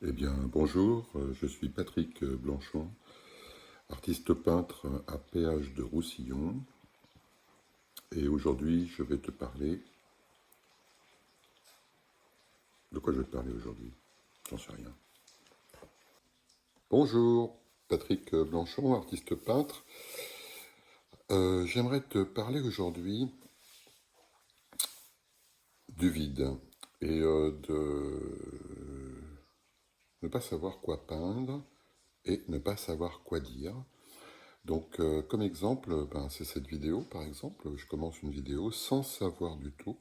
Eh bien, bonjour, je suis Patrick Blanchon, artiste peintre à Péage de Roussillon, et aujourd'hui je vais te parler. De quoi je vais te parler aujourd'hui? J'en sais rien. Bonjour, Patrick Blanchon, artiste peintre. J'aimerais te parler aujourd'hui du vide et de ne pas savoir quoi peindre et ne pas savoir quoi dire. Donc, comme exemple, c'est cette vidéo, par exemple. Je commence une vidéo sans savoir du tout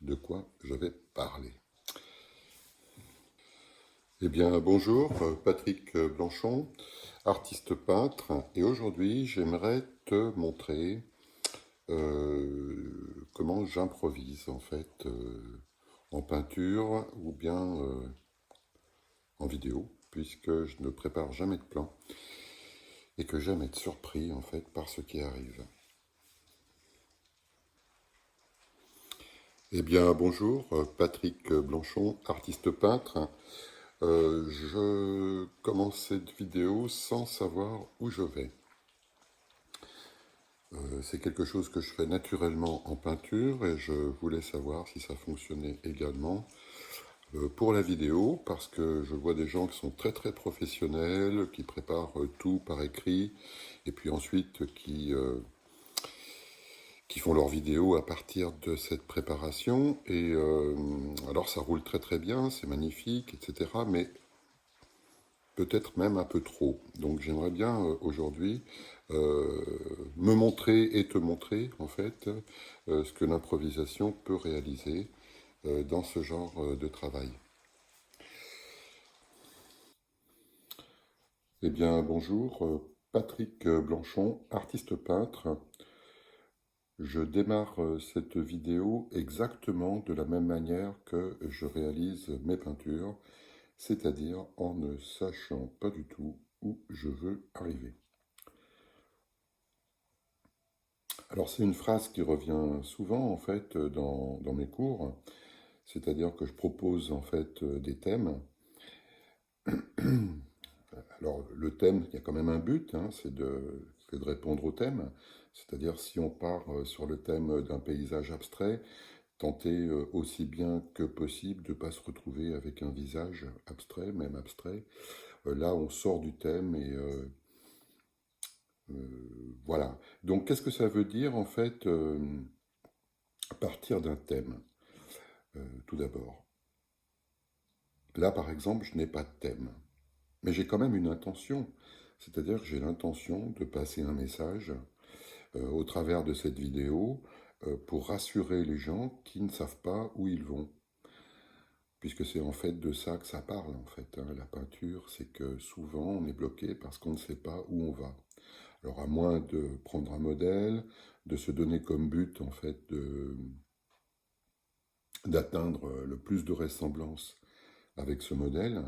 de quoi je vais parler. Eh bien, bonjour, Patrick Blanchon, artiste peintre, et aujourd'hui, j'aimerais te montrer comment j'improvise, en fait, en peinture ou bien en vidéo, puisque je ne prépare jamais de plan et que j'aime être surpris, en fait, par ce qui arrive. Eh bien, bonjour, Patrick Blanchon, artiste peintre. Je commence cette vidéo sans savoir où je vais. C'est quelque chose que je fais naturellement en peinture et je voulais savoir si ça fonctionnait également pour la vidéo parce que je vois des gens qui sont très très professionnels, qui préparent tout par écrit et puis ensuite qui font leurs vidéos à partir de cette préparation. Et alors ça roule très très bien, c'est magnifique, etc. Mais peut-être même un peu trop. Donc j'aimerais bien aujourd'hui euh, me montrer et te montrer en fait ce que l'improvisation peut réaliser dans ce genre de travail. Eh bien bonjour, Patrick Blanchon, artiste peintre. Je démarre cette vidéo exactement de la même manière que je réalise mes peintures, c'est-à-dire en ne sachant pas du tout où je veux arriver. Alors c'est une phrase qui revient souvent en fait dans mes cours, c'est-à-dire que je propose en fait des thèmes. Alors le thème, il y a quand même un but, hein, c'est de répondre au thème, c'est-à-dire si on part sur le thème d'un paysage abstrait, tenter aussi bien que possible de ne pas se retrouver avec un visage abstrait, même abstrait. Là on sort du thème et voilà. Donc qu'est-ce que ça veut dire en fait partir d'un thème tout d'abord. Là, par exemple, je n'ai pas de thème, mais j'ai quand même une intention. C'est-à-dire que j'ai l'intention de passer un message au travers de cette vidéo pour rassurer les gens qui ne savent pas où ils vont. Puisque c'est en fait de ça que ça parle, en fait. Hein. La peinture, c'est que souvent on est bloqué parce qu'on ne sait pas où on va. Alors à moins de prendre un modèle, de se donner comme but, en fait, d'atteindre le plus de ressemblance avec ce modèle.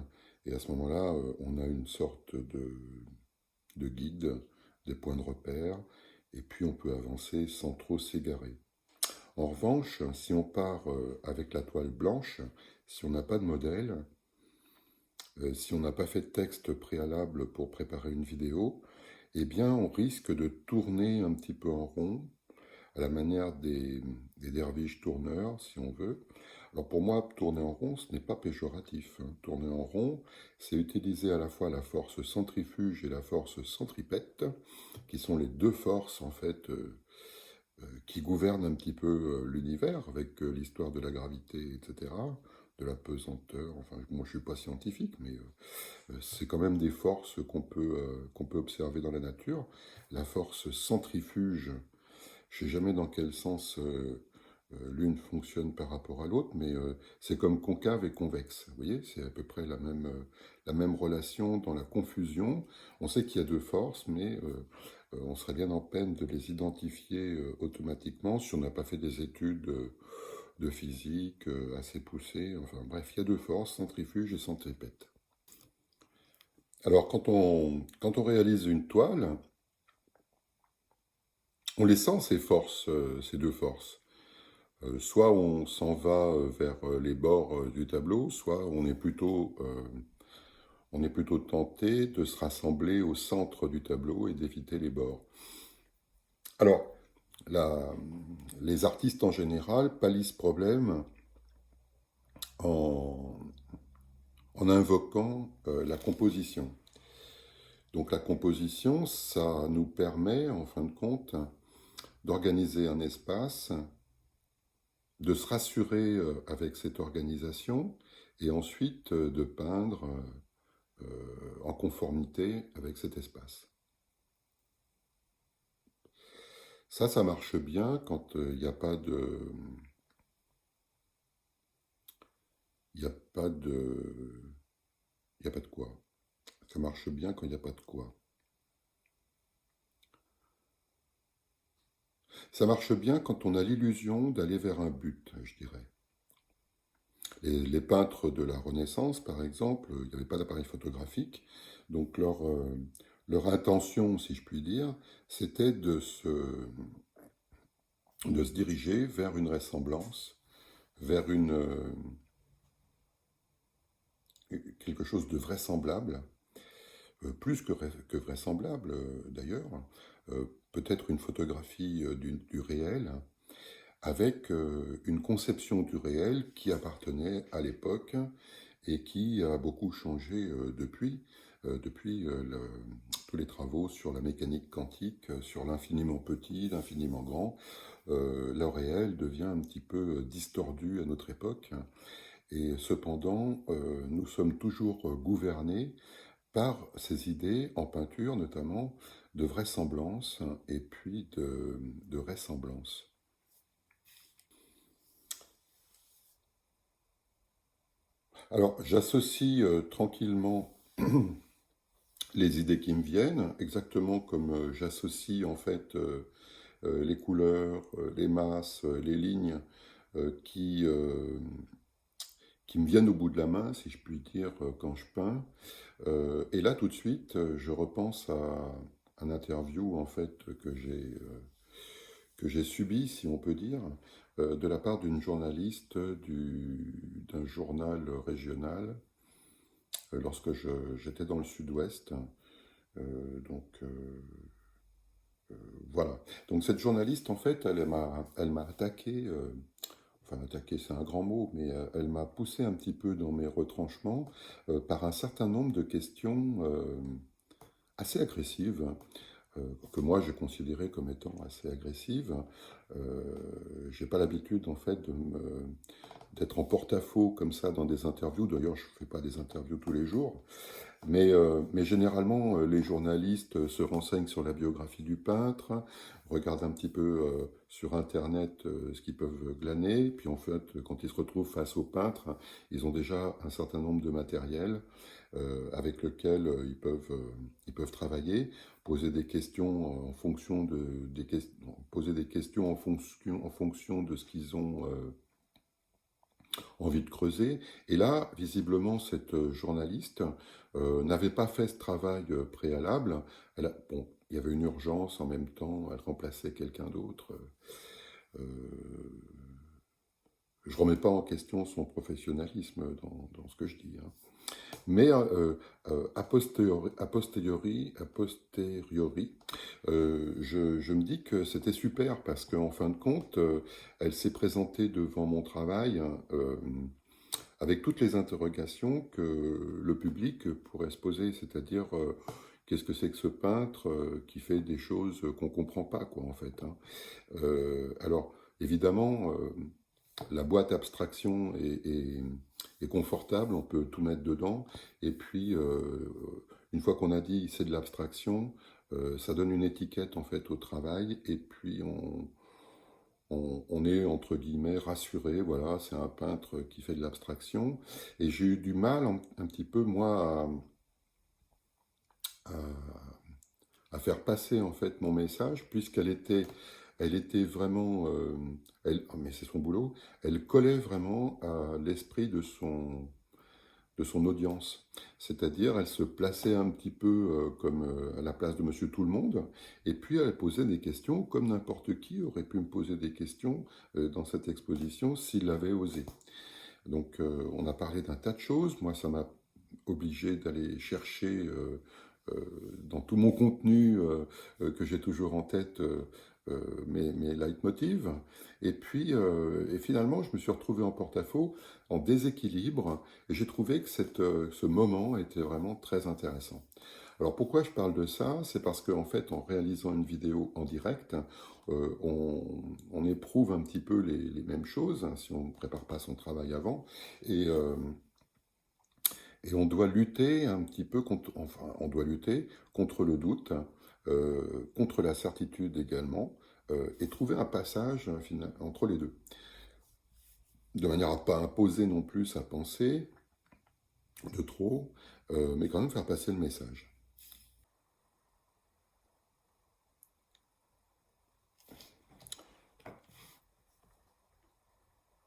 Et à ce moment-là, on a une sorte de guide, des points de repère, et puis on peut avancer sans trop s'égarer. En revanche, si on part avec la toile blanche, si on n'a pas de modèle, si on n'a pas fait de texte préalable pour préparer une vidéo, eh bien on risque de tourner un petit peu en rond, à la manière des derviches tourneurs, si on veut. Alors pour moi, tourner en rond, ce n'est pas péjoratif. Hein. Tourner en rond, c'est utiliser à la fois la force centrifuge et la force centripète, qui sont les deux forces en fait qui gouvernent un petit peu l'univers avec l'histoire de la gravité, etc., de la pesanteur. Enfin, moi je suis pas scientifique, mais c'est quand même des forces qu'on peut observer dans la nature. La force centrifuge, je ne sais jamais dans quel sens l'une fonctionne par rapport à l'autre, mais c'est comme concave et convexe. Vous voyez, c'est à peu près la même relation dans la confusion. On sait qu'il y a deux forces, mais on serait bien en peine de les identifier automatiquement si on n'a pas fait des études de physique assez poussées. Enfin bref, il y a deux forces, centrifuge et centripète. Alors quand on réalise une toile, on les sent ces forces, ces deux forces. Soit on s'en va vers les bords du tableau, soit on est plutôt on est plutôt tenté de se rassembler au centre du tableau et d'éviter les bords. Alors, la- les artistes en général pallient ce problème en, en invoquant la composition. Donc la composition, ça nous permet, en fin de compte, d'organiser un espace, de se rassurer avec cette organisation, et ensuite de peindre en conformité avec cet espace. Ça marche bien quand il n'y a pas de... Il n'y a pas de... Il n'y a pas de quoi. Ça marche bien quand il n'y a pas de quoi. Ça marche bien quand on a l'illusion d'aller vers un but, je dirais. Les peintres de la Renaissance, par exemple, il n'y avait pas d'appareil photographique, donc leur intention, si je puis dire, c'était de se diriger vers une ressemblance, vers quelque chose de vraisemblable, plus que vraisemblable d'ailleurs, peut-être une photographie du réel, avec une conception du réel qui appartenait à l'époque et qui a beaucoup changé depuis tous les travaux sur la mécanique quantique, sur l'infiniment petit, l'infiniment grand. Le réel devient un petit peu distordu à notre époque, et cependant, nous sommes toujours gouvernés par ces idées, en peinture notamment, de vraisemblance et puis de ressemblance. Alors, j'associe tranquillement les idées qui me viennent, exactement comme j'associe en fait les couleurs, les masses, les lignes euh, qui, euh, qui me viennent au bout de la main, si je puis dire, quand je peins. Et là, tout de suite, je repense à un interview en fait que j'ai subi, si on peut dire, de la part d'une journaliste d'un journal régional j'étais dans le sud-ouest. Donc voilà. Donc cette journaliste, en fait, elle m'a attaqué, enfin attaqué c'est un grand mot, mais elle m'a poussé un petit peu dans mes retranchements par un certain nombre de questions assez agressives, que moi j'ai considérées comme étant assez agressives. J'ai pas l'habitude en fait d'être en porte-à-faux comme ça dans des interviews. D'ailleurs, je fais pas des interviews tous les jours. Mais généralement, les journalistes se renseignent sur la biographie du peintre, regardent un petit peu sur Internet ce qu'ils peuvent glaner, puis en fait, quand ils se retrouvent face au peintre, ils ont déjà un certain nombre de matériel avec lequel ils peuvent travailler, poser des questions en fonction poser des questions en fonction de ce qu'ils ont envie de creuser. Et là, visiblement, cette journaliste n'avait pas fait ce travail préalable. Bon, il y avait une urgence en même temps, elle remplaçait quelqu'un d'autre. Je ne remets pas en question son professionnalisme dans ce que je dis, hein. Mais je me dis que c'était super parce qu'en fin de compte, elle s'est présentée devant mon travail avec toutes les interrogations que le public pourrait se poser, c'est-à-dire qu'est-ce que c'est que ce peintre qui fait des choses qu'on ne comprend pas, quoi, en fait, hein. Alors, évidemment, la boîte abstraction est confortable, on peut tout mettre dedans, et puis, une fois qu'on a dit c'est de l'abstraction, ça donne une étiquette, en fait, au travail, et puis on est entre guillemets rassuré, voilà, c'est un peintre qui fait de l'abstraction. Et j'ai eu du mal un petit peu, moi, à faire passer en fait mon message, elle était vraiment, mais c'est son boulot, elle collait vraiment à l'esprit de son audience. C'est-à-dire, elle se plaçait un petit peu comme à la place de Monsieur Tout-le-Monde, et puis elle posait des questions comme n'importe qui aurait pu me poser des questions dans cette exposition s'il avait osé. Donc, on a parlé d'un tas de choses. Moi, ça m'a obligé d'aller chercher dans tout mon contenu que j'ai toujours en tête mes leitmotivs. Et puis, et finalement, je me suis retrouvé en porte-à-faux, en déséquilibre, et j'ai trouvé que ce moment était vraiment très intéressant. Alors pourquoi je parle de ça? C'est parce qu'en fait, en réalisant une vidéo en direct, on éprouve un petit peu les mêmes choses, hein, si on ne prépare pas son travail avant, et, euh, et on doit lutter un petit peu contre, enfin, on doit lutter contre le doute, contre la certitude également, et trouver un passage entre les deux, de manière à ne pas imposer non plus sa pensée de trop, mais quand même faire passer le message.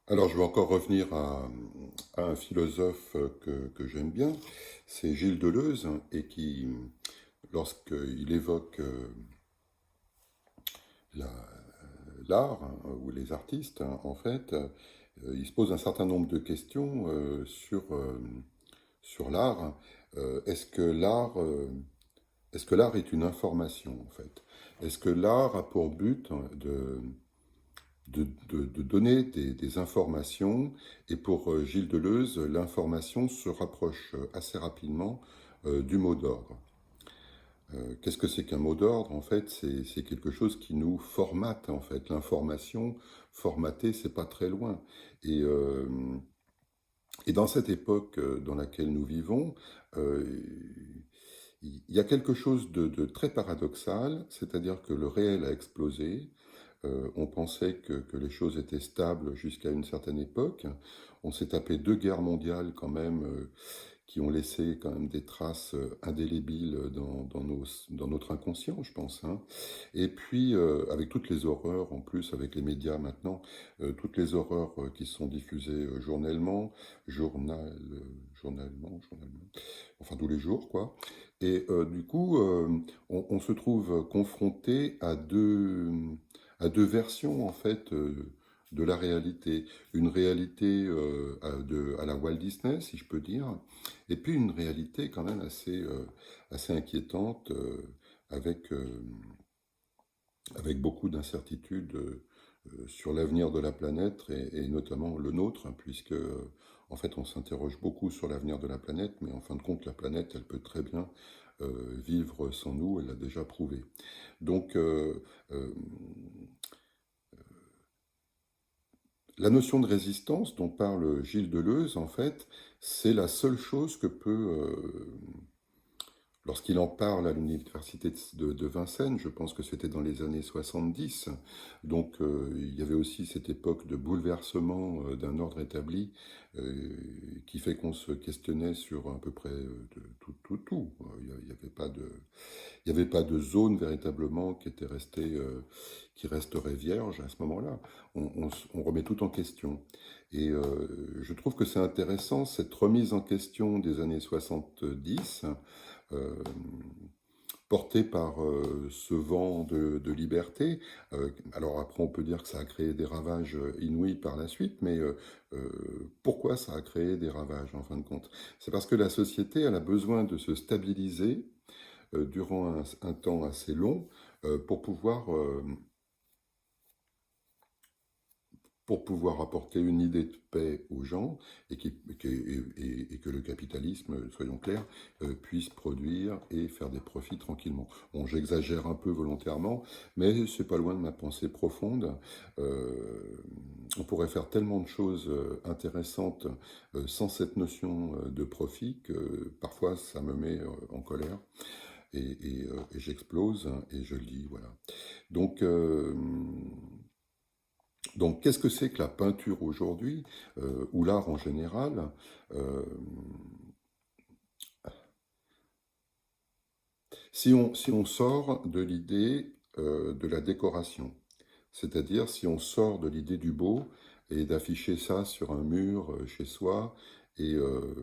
Alors, je vais encore revenir à un philosophe que j'aime bien, c'est Gilles Deleuze, hein, et qui, lorsqu'il évoque la- l'art, hein, ou les artistes, hein, en fait, il se pose un certain nombre de questions sur l'art. Est-ce que l'art est une information, en fait? Est-ce que l'art a pour but de donner des informations, et pour Gilles Deleuze, l'information se rapproche assez rapidement du mot d'ordre. Qu'est-ce que c'est qu'un mot d'ordre? En fait, c'est quelque chose qui nous formate, en fait. L'information formatée, c'est pas très loin. Et, euh, et dans cette époque dans laquelle nous vivons, euh, il y a quelque chose de très paradoxal, c'est-à-dire que le réel a explosé. On pensait que les choses étaient stables jusqu'à une certaine époque. On s'est tapé 2 guerres mondiales quand même, qui ont laissé quand même des traces indélébiles dans notre inconscient, je pense, hein. Et puis, avec toutes les horreurs, en plus, avec les médias maintenant, toutes les horreurs qui sont diffusées journellement, journalement, enfin tous les jours, quoi. Et du coup, on se trouve confronté à deux versions, en fait, de la réalité. Une réalité à la Walt Disney, si je peux dire, et puis une réalité quand même assez inquiétante, avec, avec beaucoup d'incertitudes sur l'avenir de la planète, et notamment le nôtre, hein, puisque en fait on s'interroge beaucoup sur l'avenir de la planète, mais en fin de compte la planète elle peut très bien vivre sans nous, elle l'a déjà prouvé. Donc euh, la notion de résistance dont parle Gilles Deleuze, en fait, c'est la seule chose que peut lorsqu'il en parle à l'université de Vincennes, je pense que c'était dans les années 70, donc il y avait aussi cette époque de bouleversement d'un ordre établi qui fait qu'on se questionnait sur à peu près tout. Il n'y avait pas il n'y avait pas de zone véritablement qui était restée, qui resterait vierge à ce moment-là. On remet tout en question. Et je trouve que c'est intéressant, cette remise en question des années 70, euh, portée par ce vent de liberté. Alors après, on peut dire que ça a créé des ravages inouïs par la suite, mais pourquoi ça a créé des ravages en fin de compte? C'est parce que la société, elle a besoin de se stabiliser durant un temps assez long pour pouvoir apporter une idée de paix aux gens, et que le capitalisme, soyons clairs, puisse produire et faire des profits tranquillement. Bon, j'exagère un peu volontairement, mais c'est pas loin de ma pensée profonde. On pourrait faire tellement de choses intéressantes sans cette notion de profit que parfois ça me met en colère, et j'explose, hein, et je le dis, voilà. Donc, donc, qu'est-ce que c'est que la peinture aujourd'hui, ou l'art en général? Euh, si on sort de l'idée de la décoration, c'est-à-dire si on sort de l'idée du beau et d'afficher ça sur un mur chez soi, et, euh,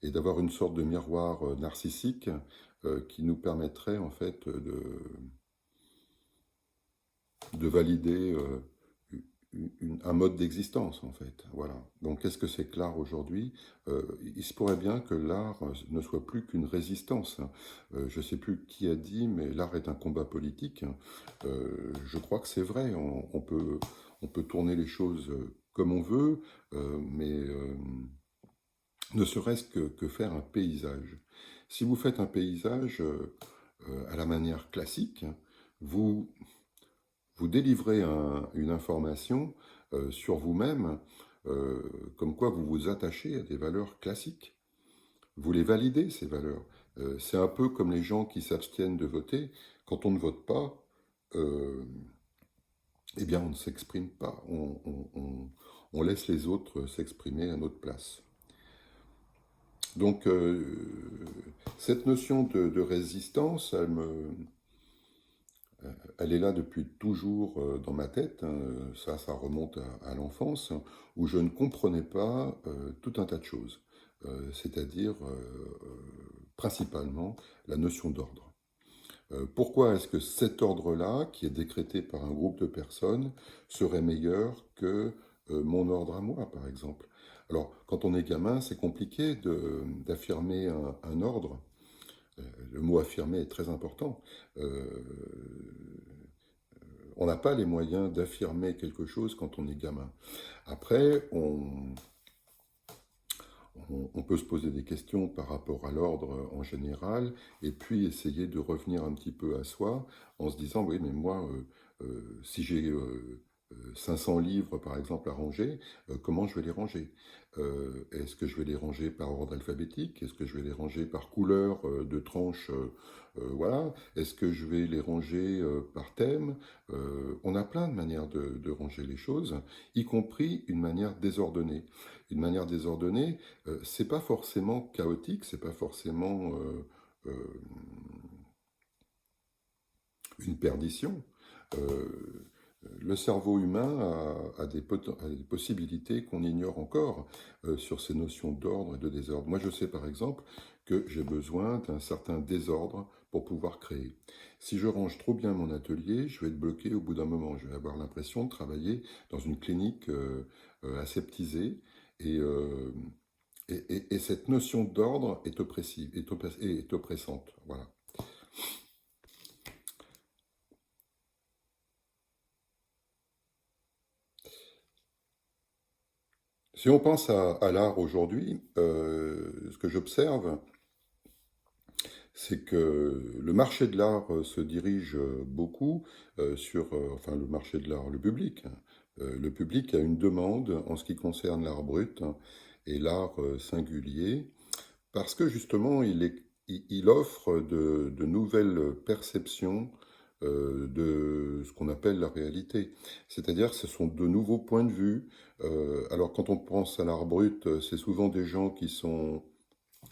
et d'avoir une sorte de miroir narcissique qui nous permettrait en fait de valider un mode d'existence, en fait. Voilà. Donc, qu'est-ce que c'est que l'art aujourd'hui? Il se pourrait bien que l'art ne soit plus qu'une résistance. Je ne sais plus qui a dit, mais l'art est un combat politique. Je crois que c'est vrai. On peut tourner les choses comme on veut, mais ne serait-ce que faire un paysage. Si vous faites un paysage à la manière classique, vous, vous délivrez une information sur vous-même, euh, comme quoi vous vous attachez à des valeurs classiques. Vous les validez, ces valeurs. C'est un peu comme les gens qui s'abstiennent de voter. Quand on ne vote pas, euh, eh bien on ne s'exprime pas. On laisse les autres s'exprimer à notre place. Donc, cette notion de résistance, elle est là depuis toujours dans ma tête. Hein. Ça remonte à l'enfance, où je ne comprenais pas tout un tas de choses. C'est-à-dire, principalement, la notion d'ordre. Pourquoi est-ce que cet ordre-là, qui est décrété par un groupe de personnes, serait meilleur que mon ordre à moi, par exemple? Alors, quand on est gamin, c'est compliqué d'affirmer un ordre. Le mot affirmer est très important. Euh, on n'a pas les moyens d'affirmer quelque chose quand on est gamin. Après, on peut se poser des questions par rapport à l'ordre en général, et puis essayer de revenir un petit peu à soi en se disant, oui, mais moi, si j'ai 500 livres, par exemple, à ranger, comment je vais les ranger? Est-ce que je vais les ranger par ordre alphabétique? Est-ce que je vais les ranger par couleur de tranche? Voilà. Est-ce que je vais les ranger par thème? On a plein de manières de ranger les choses, y compris une manière désordonnée. Une manière désordonnée, c'est pas forcément chaotique, c'est pas forcément une perdition. Euh, le cerveau humain a des possibilités qu'on ignore encore sur ces notions d'ordre et de désordre. Moi, je sais par exemple que j'ai besoin d'un certain désordre pour pouvoir créer. Si je range trop bien mon atelier, je vais être bloqué au bout d'un moment. Je vais avoir l'impression de travailler dans une clinique aseptisée et, et cette notion d'ordre est oppressive, est oppressante. Voilà. Si on pense à l'art aujourd'hui, ce que j'observe, c'est que le marché de l'art se dirige beaucoup sur, enfin le marché de l'art, le public. Hein. Le public a une demande en ce qui concerne l'art brut hein, et l'art singulier, parce que justement il offre de nouvelles perceptions de ce qu'on appelle la réalité. C'est-à-dire que ce sont de nouveaux points de vue. Alors quand on pense à l'art brut, c'est souvent des gens qui sont,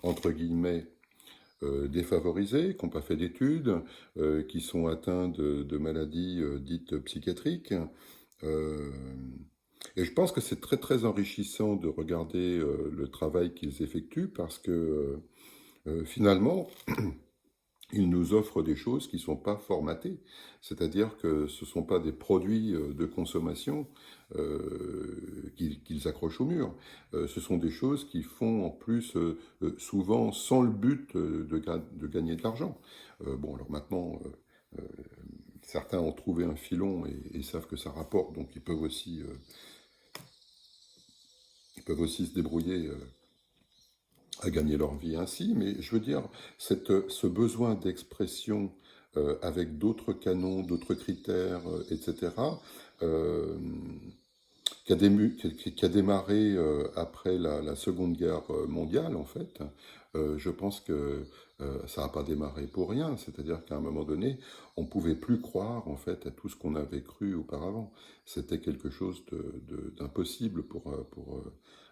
entre guillemets, défavorisés, qui n'ont pas fait d'études, qui sont atteints de maladies dites psychiatriques. Euh, et je pense que c'est très très enrichissant de regarder le travail qu'ils effectuent parce que finalement, ils nous offrent des choses qui ne sont pas formatées. C'est-à-dire que ce ne sont pas des produits de consommation qu'ils accrochent au mur. Ce sont des choses qui font en plus souvent sans le but de gagner de l'argent. Bon, alors maintenant, certains ont trouvé un filon et savent que ça rapporte, donc ils peuvent aussi se débrouiller à gagner leur vie ainsi, mais je veux dire, ce besoin d'expression avec d'autres canons, d'autres critères, etc., euh, qui a démarré après la Seconde Guerre mondiale, en fait, je pense que ça n'a pas démarré pour rien. C'est-à-dire qu'à un moment donné, on ne pouvait plus croire, en fait, à tout ce qu'on avait cru auparavant. C'était quelque chose d'impossible pour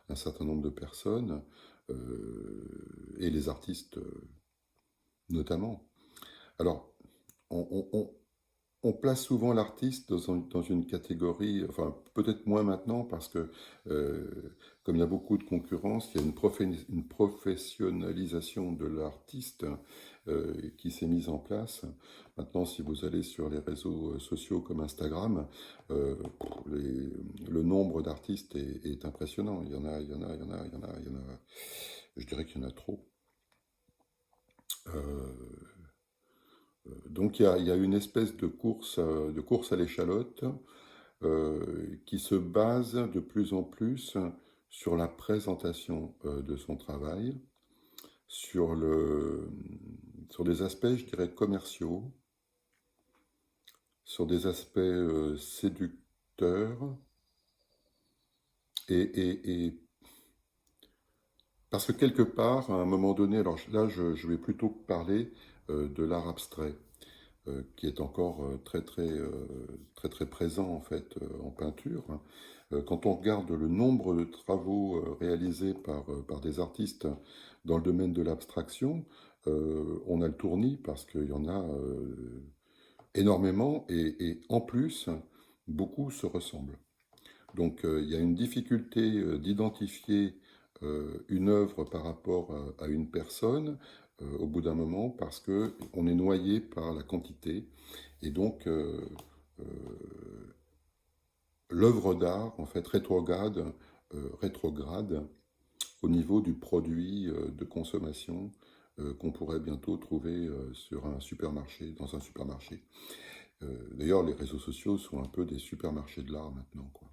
un certain nombre de personnes, et les artistes notamment. Alors, on, on place souvent l'artiste dans une catégorie, enfin peut-être moins maintenant parce que comme il y a beaucoup de concurrence, il y a une professionnalisation de l'artiste qui s'est mise en place. Maintenant, si vous allez sur les réseaux sociaux comme Instagram, euh, les- le nombre d'artistes est impressionnant. Il y en a, il y en a, il y en a, il y en a, il y en a. Je dirais qu'il y en a trop. Euh, donc il y a une espèce de course à l'échalote qui se base de plus en plus sur la présentation de son travail, sur, le, sur des aspects, je dirais, commerciaux, sur des aspects séducteurs, et parce que quelque part, à un moment donné, alors là je vais plutôt parler de l'art abstrait, qui est encore très présent en fait en peinture. Quand on regarde le nombre de travaux réalisés par des artistes dans le domaine de l'abstraction, on a le tournis parce qu'il y en a énormément et en plus, beaucoup se ressemblent. Donc il y a une difficulté d'identifier une œuvre par rapport à une personne au bout d'un moment parce qu'on est noyé par la quantité et donc euh, l'œuvre d'art en fait rétrograde au niveau du produit de consommation qu'on pourrait bientôt trouver sur un supermarché, dans un supermarché. D'ailleurs, les réseaux sociaux sont un peu des supermarchés de l'art maintenant, quoi.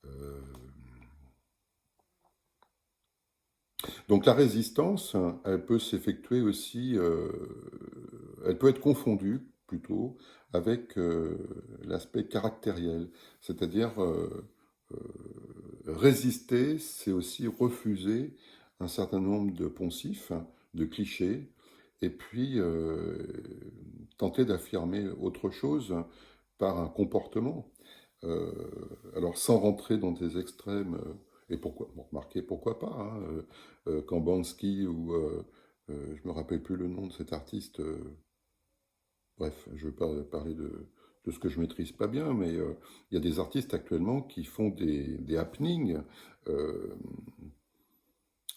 Euh, Donc la résistance, elle peut s'effectuer aussi, elle peut être confondue plutôt avec l'aspect caractériel, c'est-à-dire euh, résister, c'est aussi refuser un certain nombre de poncifs, de clichés, et puis tenter d'affirmer autre chose par un comportement. Euh, alors sans rentrer dans des extrêmes, et pourquoi, bon, remarquez, pourquoi pas, hein, quand Bansky ou je me rappelle plus le nom de cet artiste, bref, je ne veux pas parler de ce que je maîtrise pas bien, mais il y a des artistes actuellement qui font des happenings euh,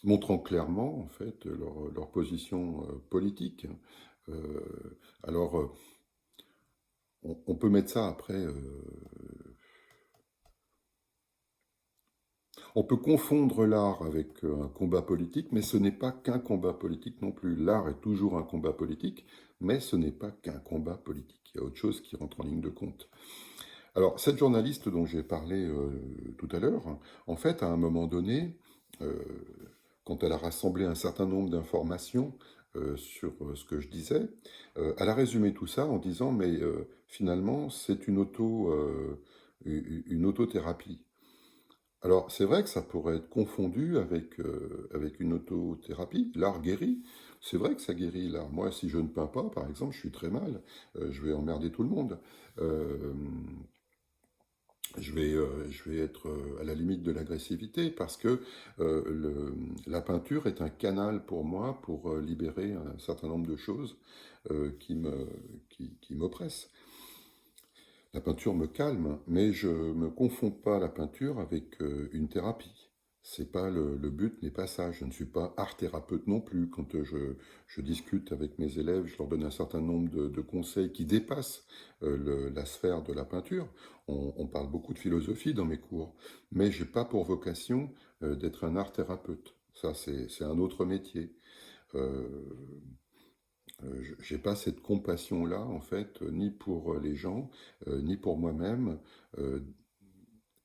montrant clairement en fait leur position politique. Alors on peut mettre ça après. On peut confondre l'art avec un combat politique, mais ce n'est pas qu'un combat politique non plus. L'art est toujours un combat politique, mais ce n'est pas qu'un combat politique. Il y a autre chose qui rentre en ligne de compte. Alors, cette journaliste dont j'ai parlé tout à l'heure, en fait, à un moment donné, euh, quand elle a rassemblé un certain nombre d'informations sur ce que je disais, elle a résumé tout ça en disant, mais finalement, c'est une autothérapie. Alors, c'est vrai que ça pourrait être confondu avec une autothérapie. L'art guérit. C'est vrai que ça guérit l'art. Moi, si je ne peins pas, par exemple, je suis très mal. Je vais emmerder tout le monde. Euh, je vais être à la limite de l'agressivité parce que la peinture est un canal pour moi pour libérer un certain nombre de choses qui m'oppressent. La peinture me calme, mais je me confonds pas la peinture avec une thérapie. C'est pas le but n'est pas ça. Je ne suis pas art thérapeute non plus. Quand je discute avec mes élèves, je leur donne un certain nombre de conseils qui dépassent la sphère de la peinture. On parle beaucoup de philosophie dans mes cours, mais j'ai pas pour vocation d'être un art thérapeute. Ça, c'est un autre métier. Euh, j'ai pas cette compassion-là, en fait, ni pour les gens, ni pour moi-même, euh,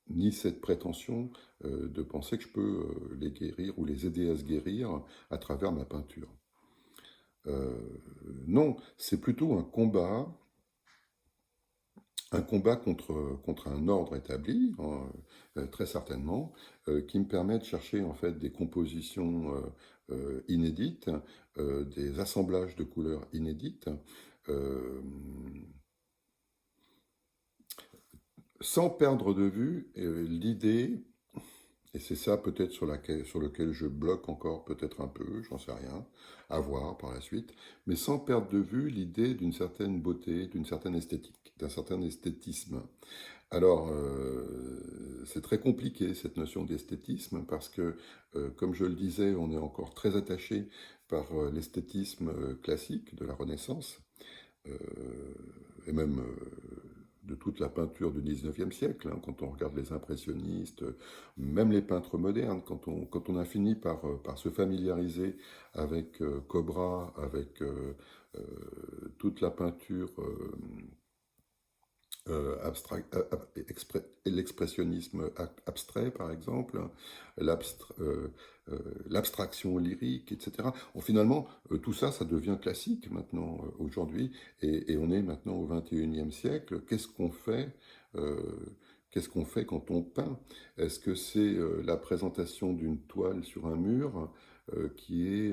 ni cette prétention de penser que je peux les guérir ou les aider à se guérir à travers ma peinture. Euh, non, c'est plutôt un combat contre un ordre établi, hein, très certainement, qui me permet de chercher en fait des compositions inédites, des assemblages de couleurs inédites, euh, sans perdre de vue l'idée Et c'est ça peut-être sur lequel je bloque encore peut-être un peu, j'en sais rien, à voir par la suite, mais sans perdre de vue l'idée d'une certaine beauté, d'une certaine esthétique, d'un certain esthétisme. Alors, c'est très compliqué cette notion d'esthétisme parce que, comme je le disais, on est encore très attaché par l'esthétisme classique de la Renaissance, euh, et même de toute la peinture du 19e siècle, hein, quand on regarde les impressionnistes, même les peintres modernes, quand on a fini par se familiariser avec Cobra, avec toute la peinture l'expressionnisme abstrait, par exemple, l'abstraction lyrique, etc. Bon, finalement, tout ça, ça devient classique maintenant, aujourd'hui, et on est maintenant au 21e siècle. euh, Qu'est-ce qu'on fait quand on peint? Est-ce que c'est la présentation d'une toile sur un mur qui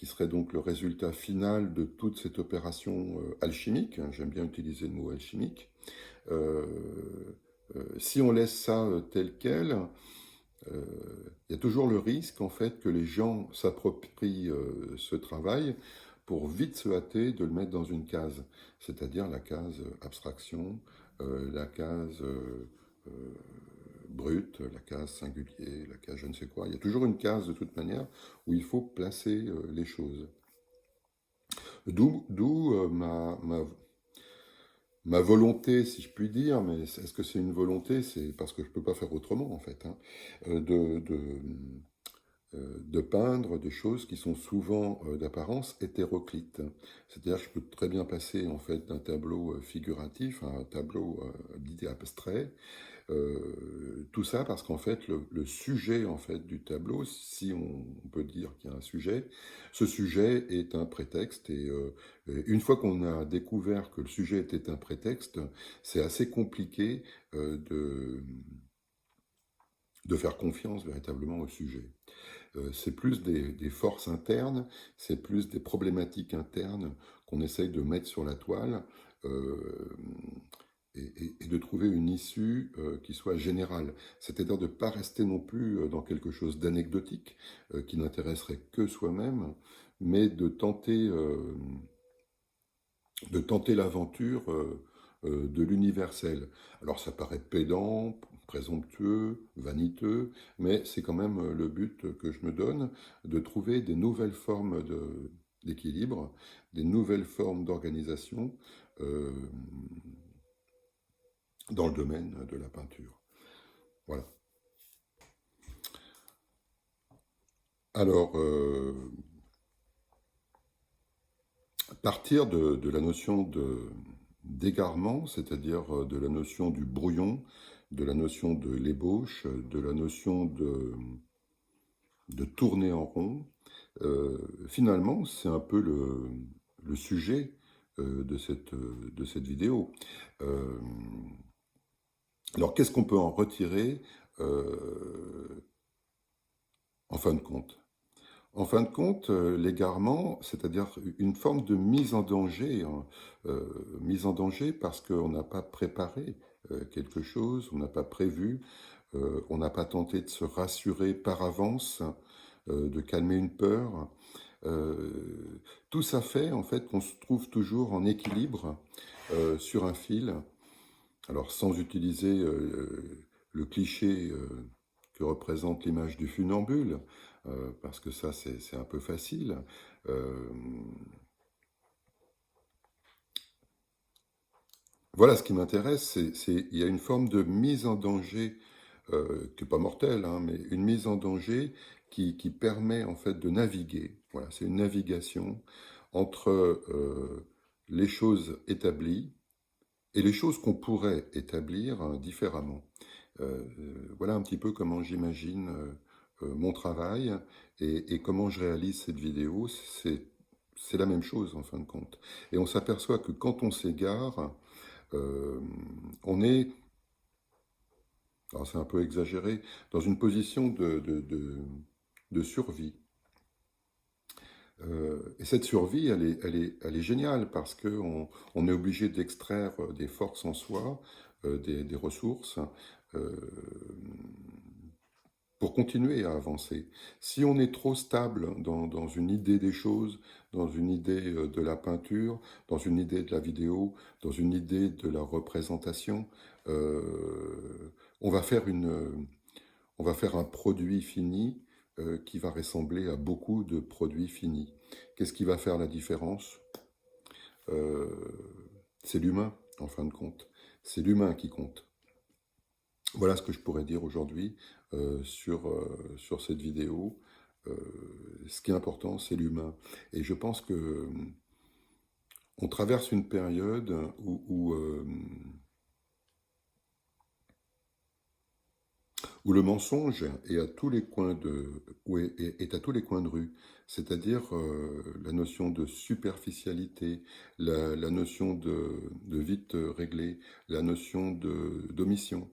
serait donc le résultat final de toute cette opération alchimique, hein, j'aime bien utiliser le mot alchimique. Euh, Si on laisse ça tel quel, il y a toujours le risque en fait que les gens s'approprient ce travail pour vite se hâter de le mettre dans une case, c'est-à-dire la case abstraction, la case euh, brute, la case singulier, la case je ne sais quoi. Il y a toujours une case de toute manière où il faut placer les choses. D'où ma volonté, si je puis dire, mais est-ce que c'est une volonté? C'est parce que je ne peux pas faire autrement, en fait, hein, euh, de, de, de peindre des choses qui sont souvent d'apparence hétéroclite. C'est-à-dire que je peux très bien passer, en fait, d'un tableau figuratif à un tableau d'idées abstrait. Tout ça parce qu'en fait, le sujet en fait, du tableau, si on peut dire qu'il y a un sujet, ce sujet est un prétexte. Et une fois qu'on a découvert que le sujet était un prétexte, c'est assez compliqué de faire confiance véritablement au sujet. C'est plus des forces internes, c'est plus des problématiques internes qu'on essaye de mettre sur la toile. Euh, et de trouver une issue qui soit générale. C'est-à-dire de ne pas rester non plus dans quelque chose d'anecdotique qui n'intéresserait que soi-même, mais de tenter l'aventure de l'universel. Alors ça paraît pédant, présomptueux, vaniteux, mais c'est quand même le but que je me donne, de trouver des nouvelles formes d'équilibre, des nouvelles formes d'organisation, euh, dans le domaine de la peinture. Voilà. Alors, partir de la notion d'égarement, c'est-à-dire de la notion du brouillon, de la notion de l'ébauche, de la notion de tourner en rond, finalement, c'est un peu le sujet de cette vidéo. Euh, alors, qu'est-ce qu'on peut en retirer en fin de compte? En fin de compte, l'égarement, c'est-à-dire une forme de mise en danger, hein, mise en danger parce qu'on n'a pas préparé quelque chose, on n'a pas prévu, on n'a pas tenté de se rassurer par avance, de calmer une peur. Tout ça fait en fait qu'on se trouve toujours en équilibre sur un fil. Alors sans utiliser le cliché que représente l'image du funambule, parce que ça c'est un peu facile. Euh, voilà, ce qui m'intéresse, il y a une forme de mise en danger, qui n'est pas mortelle, hein, mais une mise en danger qui permet en fait de naviguer. Voilà, c'est une navigation entre les choses établies et les choses qu'on pourrait établir différemment. Voilà un petit peu comment j'imagine mon travail et comment je réalise cette vidéo. C'est la même chose en fin de compte. Et on s'aperçoit que quand on s'égare, euh, on est, alors c'est un peu exagéré, dans une position de survie. Et cette survie, elle est géniale parce qu'on on est obligé d'extraire des forces en soi des ressources euh, pour continuer à avancer. Si on est trop stable dans une idée des choses, dans une idée de la peinture, dans une idée de la vidéo, dans une idée de la représentation, on va faire on va faire un produit fini qui va ressembler à beaucoup de produits finis. Qu'est-ce qui va faire la différence? Euh, c'est l'humain, en fin de compte. C'est l'humain qui compte. Voilà ce que je pourrais dire aujourd'hui sur cette vidéo. Ce qui est important, c'est l'humain. Et je pense que on traverse une période où le mensonge est à tous les coins est à tous les coins de rue. C'est-à-dire la notion de superficialité, la notion de vite réglé, la notion d'omission.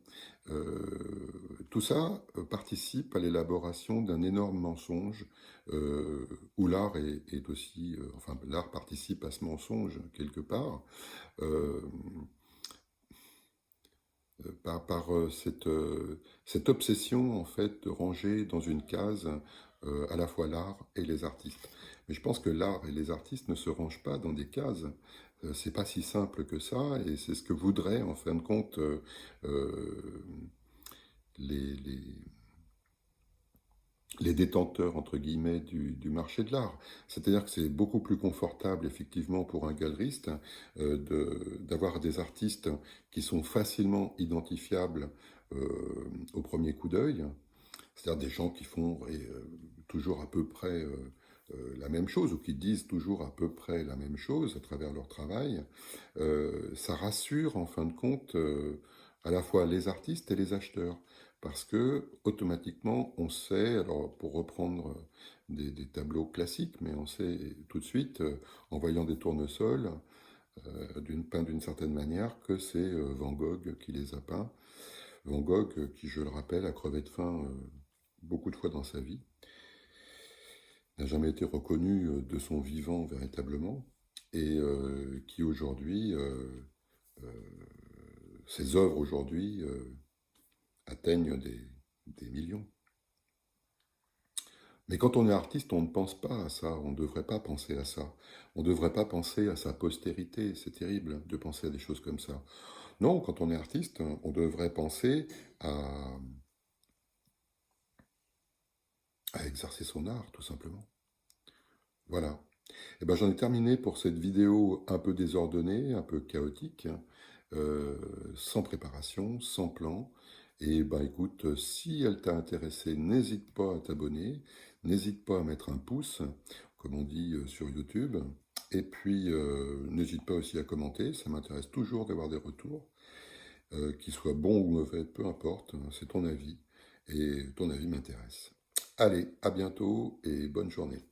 Tout ça participe à l'élaboration d'un énorme mensonge où l'art est aussi, enfin l'art participe à ce mensonge quelque part. Euh, par cette obsession en fait de ranger dans une case à la fois l'art et les artistes. Mais je pense que l'art et les artistes ne se rangent pas dans des cases. C'est pas si simple que ça, et c'est ce que voudraient en fin de compte euh, les, les, les détenteurs, entre guillemets, marché de l'art. C'est-à-dire que c'est beaucoup plus confortable, effectivement, pour un galeriste d'avoir des artistes qui sont facilement identifiables au premier coup d'œil, c'est-à-dire des gens qui font toujours à peu près la même chose, ou qui disent toujours à peu près la même chose à travers leur travail. Ça rassure, en fin de compte, à la fois les artistes et les acheteurs. Parce que automatiquement, on sait, alors pour reprendre des tableaux classiques, mais on sait tout de suite, en voyant des tournesols, peints d'une certaine manière, que c'est Van Gogh qui les a peints. Van Gogh, qui, je le rappelle, a crevé de faim beaucoup de fois dans sa vie, n'a jamais été reconnu de son vivant véritablement, et qui aujourd'hui, ses œuvres aujourd'hui, atteignent des millions. Mais quand on est artiste, on ne pense pas à ça, on ne devrait pas penser à ça. On ne devrait pas penser à sa postérité, c'est terrible de penser à des choses comme ça. Non, quand on est artiste, on devrait penser à exercer son art, tout simplement. Voilà. Et ben, j'en ai terminé pour cette vidéo un peu désordonnée, un peu chaotique, euh, sans préparation, sans plan. Et ben écoute, si elle t'a intéressé, n'hésite pas à t'abonner, n'hésite pas à mettre un pouce, comme on dit sur YouTube. Et puis, n'hésite pas aussi à commenter, ça m'intéresse toujours d'avoir des retours, qu'ils soient bons ou mauvais, peu importe, c'est ton avis, et ton avis m'intéresse. Allez, à bientôt et bonne journée.